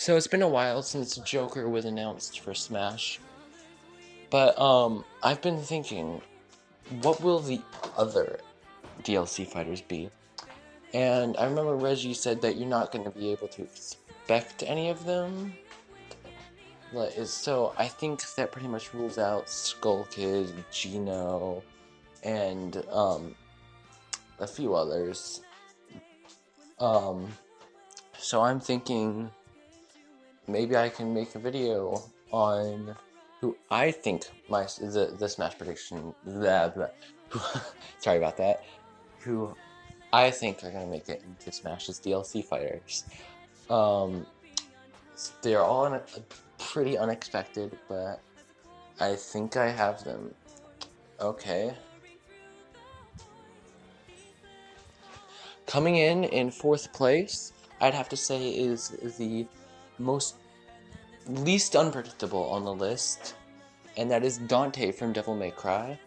So it's been a while since Joker was announced for Smash, but I've been thinking, what will the other DLC fighters be? And I remember Reggie said that you're not going to be able to expect any of them. So I think that pretty much rules out Skull Kid, Gino, and a few others. So I'm thinking maybe I can make a video on who I think the Smash prediction sorry about that. Who I think are gonna make it into Smash's DLC fighters. They're all pretty unexpected, but I think I have them. Okay. Coming in 4th place, I'd have to say is the least unpredictable on the list, and that is Dante from Devil May Cry.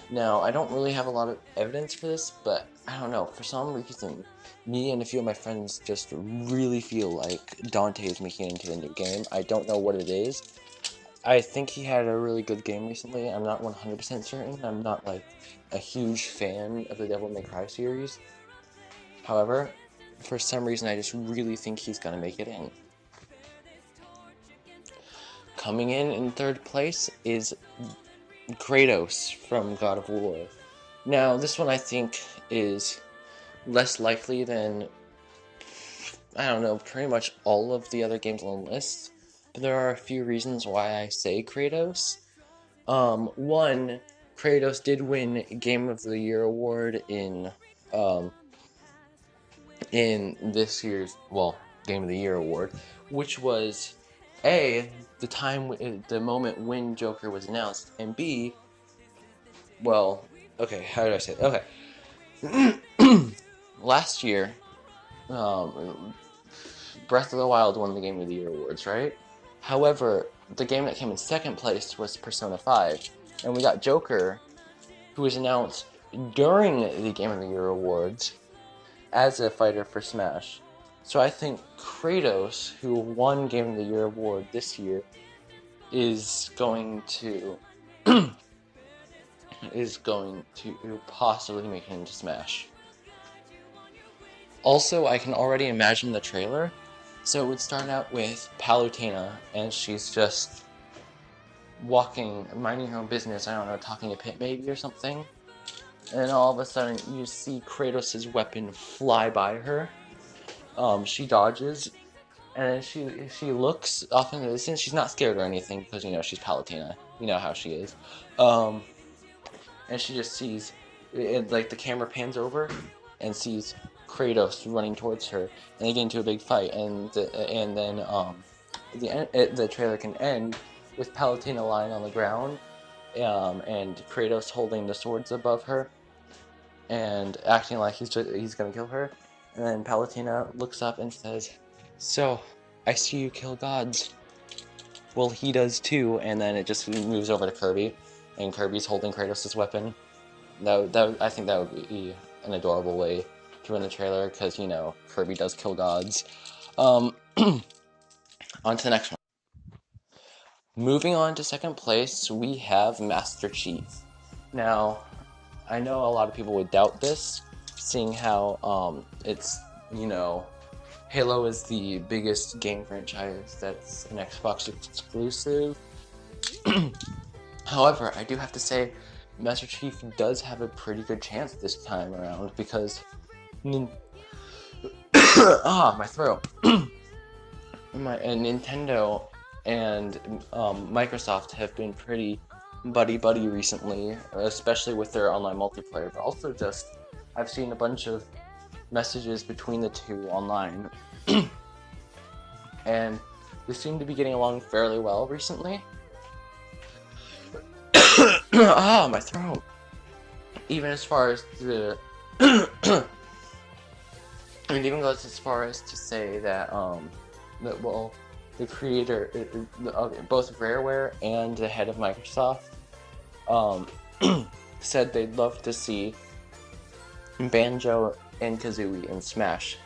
Now, I don't really have a lot of evidence for this, but I don't know, for some reason, me and a few of my friends just really feel like Dante is making it into the new game. I don't know what it is. I think he had a really good game recently. I'm not 100% certain. I'm not like a huge fan of the Devil May Cry series. However, for some reason, I just really think he's gonna make it in. Coming in 3rd place is Kratos from God of War. Now, this one I think is less likely than, I don't know, pretty much all of the other games on the list. But there are a few reasons why I say Kratos. One, Kratos did win Game of the Year award in this year's, Game of the Year award, which was A, the moment when Joker was announced, and B, okay, how did I say it? Okay. Last year, Breath of the Wild won the Game of the Year awards, right? However, the game that came in 2nd place was Persona 5, and we got Joker, who was announced during the Game of the Year awards as a fighter for Smash. So I think Kratos, who won Game of the Year award this year, is going to possibly make it into Smash. Also, I can already imagine the trailer. So it would start out with Palutena, and she's just walking, minding her own business, I don't know, talking to Pit maybe or something. And all of a sudden, you see Kratos' weapon fly by her. She dodges, and she looks off in the distance. She's not scared or anything, because, you know, she's Palutena. You know how she is. And she just sees, like, the camera pans over, and sees Kratos running towards her, and they get into a big fight, and then the trailer can end with Palutena lying on the ground, and Kratos holding the swords above her, and acting like he's gonna kill her, and then Palutena looks up and says, "So, I see you kill gods." Well, he does too, and then it just moves over to Kirby, and Kirby's holding Kratos' weapon. I think that would be an adorable way to win the trailer, because, you know, Kirby does kill gods. On to the next one. Moving on to 2nd place, we have Master Chief. Now, I know a lot of people would doubt this, seeing how it's, you know, Halo is the biggest game franchise that's an Xbox exclusive. However, I do have to say, Master Chief does have a pretty good chance this time around, because my throat. Nintendo and Microsoft have been pretty buddy-buddy recently, especially with their online multiplayer, but also just, I've seen a bunch of messages between the two online, and they seem to be getting along fairly well recently. My throat. Even as far as the it even goes as far as to say that the creator, both Rareware and the head of Microsoft, said they'd love to see Banjo and Kazooie in Smash.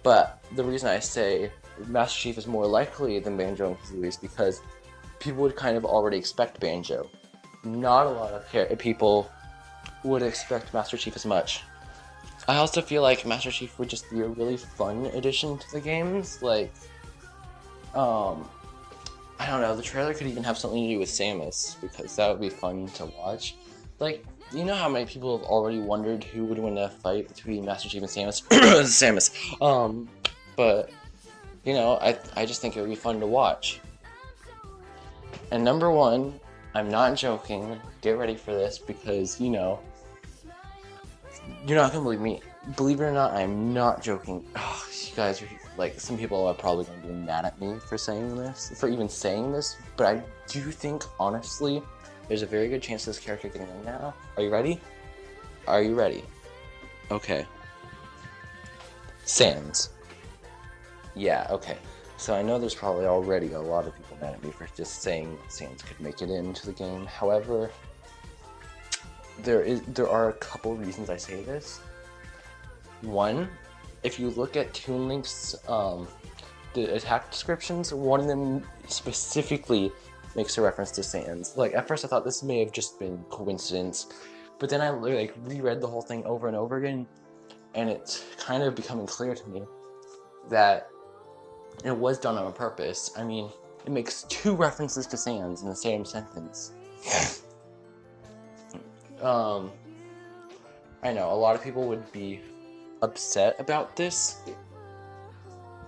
But the reason I say Master Chief is more likely than Banjo and Kazooie because people would kind of already expect Banjo. Not a lot of people would expect Master Chief as much. I also feel like Master Chief would just be a really fun addition to the games. Like, I don't know, the trailer could even have something to do with Samus, because that would be fun to watch. Like, you know how many people have already wondered who would win a fight between Master Chief and Samus? Samus. But, you know, I just think it would be fun to watch. And number one, I'm not joking, get ready for this, because, you know, you're not gonna believe me. Believe it or not, I'm not joking. Oh, you guys are, like, some people are probably gonna be mad at me for saying this, for even saying this, but I do think, honestly, there's a very good chance this character getting in now. Are you ready? Are you ready? Okay. Sans. Yeah, okay. So I know there's probably already a lot of people mad at me for just saying Sans could make it into the game. However, there are a couple reasons I say this. One, if you look at Toon Link's the attack descriptions, one of them specifically makes a reference to Sans. Like, at first I thought this may have just been coincidence, but then I like reread the whole thing over and over again, and it's kind of becoming clear to me that it was done on purpose. I mean, it makes 2 references to Sans in the same sentence. I know, a lot of people would be upset about this,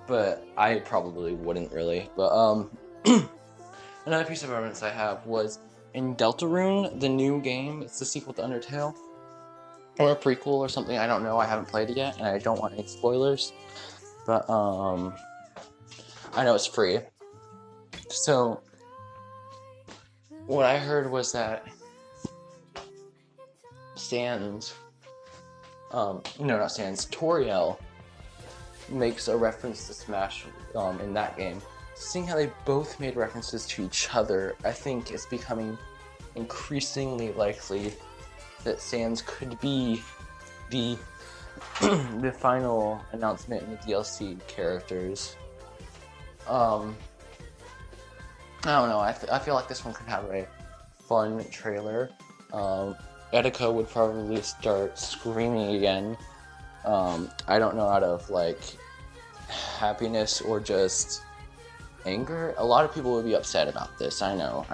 but I probably wouldn't really. But, another piece of evidence I have was in Deltarune, the new game. It's the sequel to Undertale, or a prequel or something, I don't know, I haven't played it yet, and I don't want any spoilers, but, I know it's free. So, what I heard was that Sans, no, not Sans, Toriel makes a reference to Smash in that game. Seeing how they both made references to each other, I think it's becoming increasingly likely that Sans could be the the final announcement in the DLC characters. I don't know, I feel like this one could have a fun trailer. Etika would probably start screaming again. I don't know, out of like happiness or just anger. A lot of people would be upset about this, I know.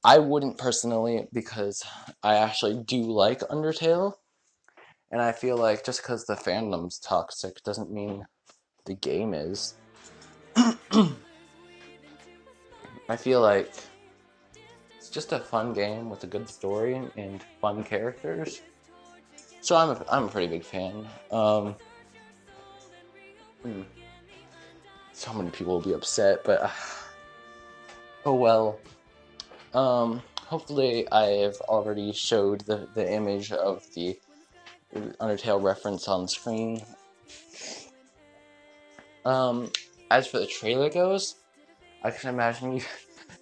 I wouldn't personally, because I actually do like Undertale, and I feel like just because the fandom's toxic doesn't mean the game is. I feel like it's just a fun game with a good story and fun characters. So I'm a pretty big fan. So many people will be upset, but oh well. Hopefully I've already showed the image of the Undertale reference on screen. As for the trailer goes, I can imagine you,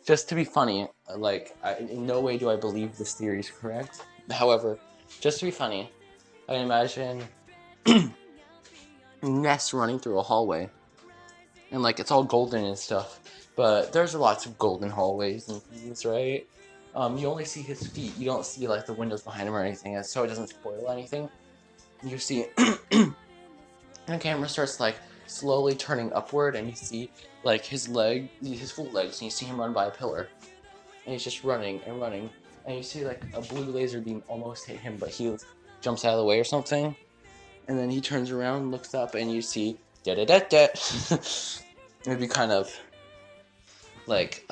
just to be funny, like, in no way do I believe this theory is correct. However, just to be funny, I can imagine Ness running through a hallway, and like, it's all golden and stuff, but there's lots of golden hallways and things, right? You only see his feet, you don't see like the windows behind him or anything, and so it doesn't spoil anything. You see, and the camera starts like slowly turning upward, and you see like his full legs, and you see him run by a pillar, and he's just running and running, and you see like a blue laser beam almost hit him, but he jumps out of the way or something, and then he turns around, looks up, and you see da-da-da-da. It'd be kind of like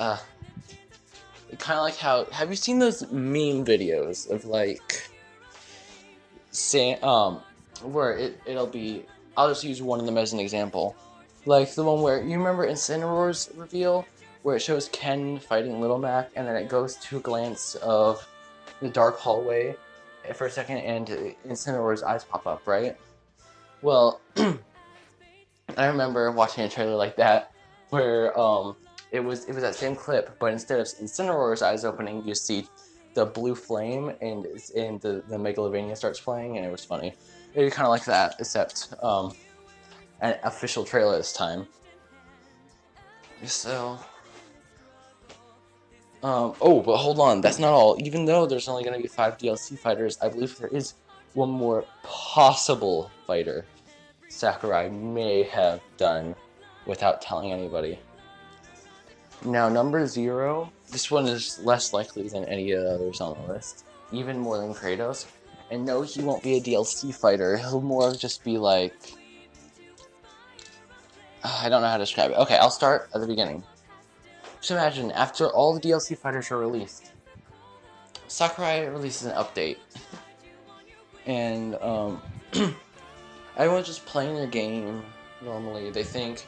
how, have you seen those meme videos of like where it'll be, I'll just use one of them as an example. Like the one where, you remember Incineroar's reveal? Where it shows Ken fighting Little Mac, and then it goes to a glance of the dark hallway for a second, and Incineroar's eyes pop up, right? Well, I remember watching a trailer like that, where it was that same clip, but instead of Incineroar's eyes opening, you see the blue flame, and the Megalovania starts playing, and it was funny. It'd be kind of like that, except an official trailer this time. So, oh, but hold on, that's not all. Even though there's only going to be 5 DLC fighters, I believe there is one more possible fighter Sakurai may have done without telling anybody. Now, number 0, this one is less likely than any of the others on the list, even more than Kratos. And no, he won't be a DLC fighter, he'll more just be like... I don't know how to describe it. Okay, I'll start at the beginning. Just imagine, after all the DLC fighters are released, Sakurai releases an update. And, everyone's just playing their game normally. They think,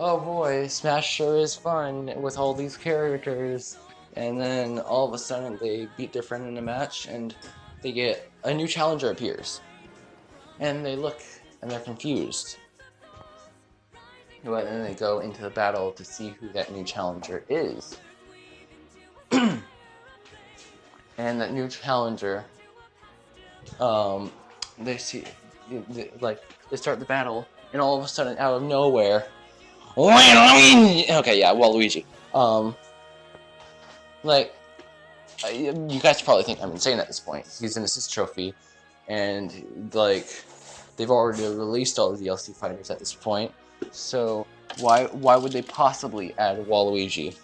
oh boy, Smash sure is fun with all these characters. And then all of a sudden they beat their friend in a match and they get a new challenger appears. And they look and they're confused. But then they go into the battle to see who that new challenger is. And that new challenger, they see, they start the battle, and all of a sudden, out of nowhere, okay, yeah, Waluigi. You guys probably think I'm insane at this point. He's an assist trophy, and like, they've already released all the DLC fighters at this point. So why would they possibly add Waluigi?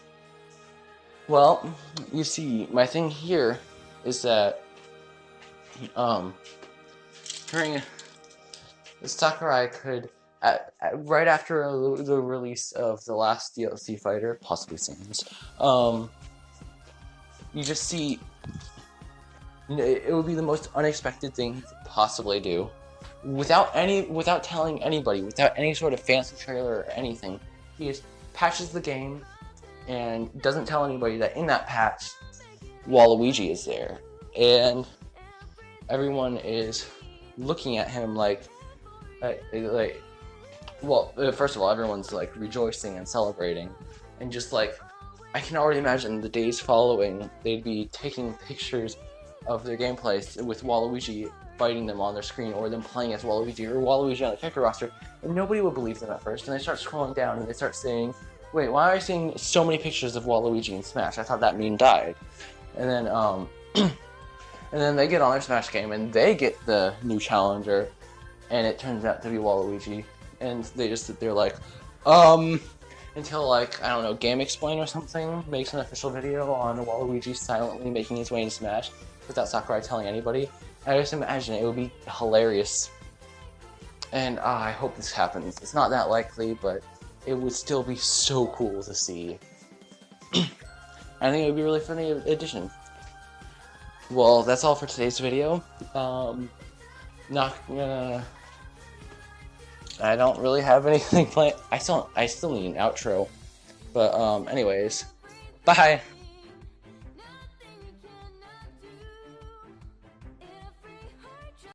Well, you see, my thing here is that during Sakurai could right after the release of the last DLC fighter, possibly Sans, you just see it would be the most unexpected thing he could possibly do. Without telling anybody, without any sort of fancy trailer or anything, he just patches the game and doesn't tell anybody that in that patch, Waluigi is there, and everyone is looking at him like, well, first of all, everyone's like rejoicing and celebrating, and just like, I can already imagine the days following, they'd be taking pictures of their gameplay with Waluigi fighting them on their screen, or them playing as Waluigi, or Waluigi on the character roster, and nobody would believe them at first, and they start scrolling down, and they start saying, wait, why are I seeing so many pictures of Waluigi in Smash? I thought that meme died. And then, and then they get on their Smash game, and they get the new challenger, and it turns out to be Waluigi, and they just sit there like, until like, I don't know, Game Explain or something makes an official video on Waluigi silently making his way into Smash, without Sakurai telling anybody. I just imagine it would be hilarious, and I hope this happens. It's not that likely, but it would still be so cool to see. I think it would be a really funny addition. Well, that's all for today's video. I don't really have anything planned. I still need an outro, but anyways, bye.